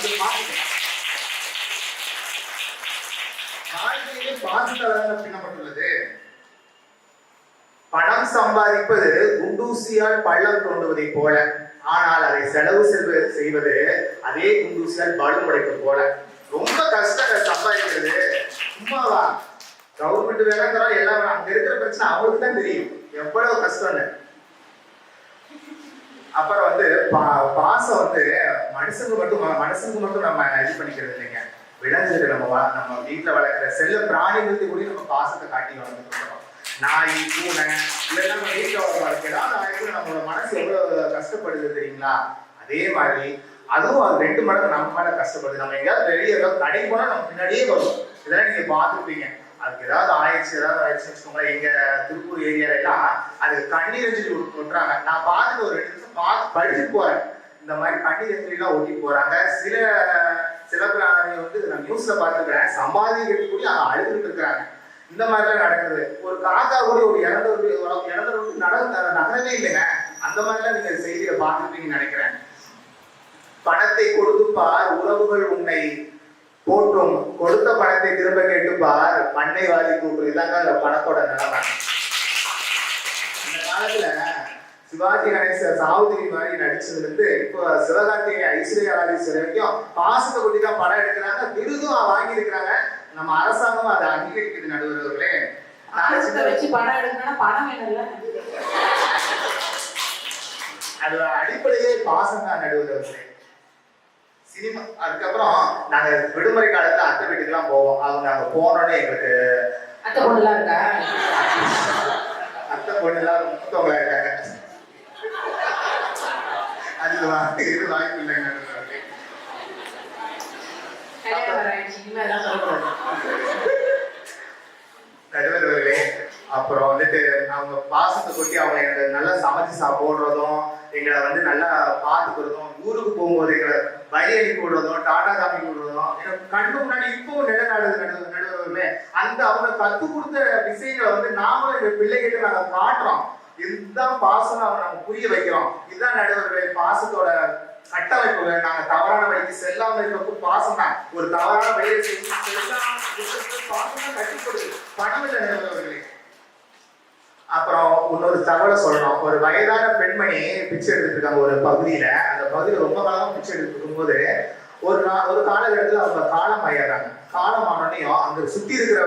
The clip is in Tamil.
வந்து மாற்றிக்கணும். வாழ்க்கையிலே பாசத்தால் பின்னப்பட்டுள்ளது. பணம் சம்பாதிப்பது குண்டூசியால் பள்ளம் தோண்டுவதை போல, ஆனால் அதை செலவு செய்வது அதே குண்டூசியால் பலம் உடைப்பது போல. ரொம்ப கஷ்டம் சம்பாதிக்கிறது. சும்மாவா? கவர்மெண்ட் வேலைங்கிறோம் எல்லாம். அங்க இருக்கிற பிரச்சனை அவங்களுக்கு தான் தெரியும் எவ்வளவு கஷ்டம்னு. அப்புறம் வந்து பாசம் வந்து மனுஷனுக்கு மட்டும் நம்ம இது பண்ணிக்கிறது இல்லைங்க. விலங்குகள் நம்ம வீட்டுல வளர்க்குற செல்ல பிராணிகளுக்கு கூட நம்ம பாசத்தை காட்டி வளர்ந்துட்டு இருக்கோம். நாய், பூனை இதெல்லாம் நம்ம வீட்டுல வளர்க்கிறோம். அந்த நம்மளோட மனசு எவ்வளவு கஷ்டப்படுது தெரியுங்களா? அதே மாதிரி அதுவும் அது 2 மடங்கு நம்ம மேல கஷ்டப்படுது. நம்ம எங்கேயாவது வெளியே கடை போனா நம்ம பின்னாடியே வரும். இதெல்லாம் நீங்க பார்த்துருப்பீங்க. அதுக்கு ஏதாவது ஆயிடுச்சுன்னு வச்சுக்கோங்களேன். எங்க திருப்பூர் ஏரியால எல்லாம் அதுக்கு கண்ணீர் அஞ்சலி விட்டுறாங்க. நான் பார்த்துட்டு ஒரு 2 நிமிஷம் படிச்சுட்டு போறேன். இந்த மாதிரி கண்ணீர் அஞ்சலி எல்லாம் ஒட்டி போறாங்க. சில பிராணி வந்து நான் நியூஸ்ல பார்த்துக்கிறேன். சம்பாதிக்கிறது கூட அவங்க அழுதுட்டு இருக்கிறாங்க. இந்த மாதிரிலாம் நடக்குது. ஒரு காக்கா கூட ஒரு இறந்தவருக்கு நகரவே இல்லைங்க. அந்த மாதிரிலாம் நீங்க செய்தியை பார்த்துருப்பீங்கன்னு நினைக்கிறேன். பணத்தை கொடுத்துப்பார், உறவுகள் உன்னை போற்றும். கொடுத்த பணத்தை திரும்ப கேட்டுப்பார், மண்ணை வாரி தூக்கும். இதாங்க பணத்தோட நிலைமை. இந்த காலத்துல சிவாஜி கணேசன் சாவுதிரி மாதிரி நடிச்சதுல இருந்து இப்போ சிவகார்த்திகேயன், ஐஸ்வர்யா ராஜேஸ்வரி வரைக்கும் பாசத்தை பத்தி தான் படம் எடுக்கிறாங்க. விருதும் வாங்கி இருக்கிறாங்க. நம்ம அரசாங்கம் அதை அங்கீகரிக்குது. நடுவர்களே, படம் எடுக்கணும்னா பணம் வேணும்ல. அது அடிப்படையே பாசம் தான் நடுவர்களே. சினிமா. அதுக்கப்புறம் நாங்க விடுமுறை காலத்துல அத்தை வீட்டுக்கு எல்லாம் போவோம். அவங்க அங்க போனோடனே எங்களுக்கு அத்தை பொண்ணுலாம் இருக்கா? அத்தை பொண்ணு எல்லாம் மூத்தவங்களா இருக்காங்க. அது வாய்ப்பு இல்லைங்க நடுவர்களே. அப்புறம் வந்துட்டு அவங்க பாசத்தை கொட்டி அவங்க எங்களுக்கு நல்லா சமைச்சு போடுறதும், எங்களை வந்து நல்லா பார்த்துக்கிறதும், ஊருக்கு போகும்போது எங்களை வழி அனுப்பி விடுறதும், டாடா காமி விடுறதும் எனக்கு கண்டு முன்னாடி இப்பவும் நிலநாடுது நடுவர்களே. அந்த அவங்க கற்றுக் கொடுத்த விஷயங்களை வந்து நாமளும் எங்க பிள்ளைகிட்ட நாங்க காட்டுறோம். இதுதான் பாசம். நம்ம புரிய வைக்கிறோம். இதுதான் நடுவர்களே பாசத்தோட கட்டமைப்பு. நாங்க தவறான வழிக்கு செல்லாம இருக்க பாசம் தான். ஒரு தவறான வழியை பாசம் கட்டிப்படுது. பணம் இல்லை நடுவர்களே. அப்புறம் இன்னொரு தகவலை சொல்லணும். ஒரு வயதான பெண்மணி பிச்சை எடுத்துட்டு இருக்காங்க ஒரு பகுதியில. அந்த பகுதியில ரொம்ப காலமா பிச்சை எடுத்துட்டு இருக்கும்போது ஒரு காலகட்டத்தில் அவங்க காலம் ஆயிடுறாங்க. காலம் ஆனோடனையும் அங்க சுத்தி இருக்கிற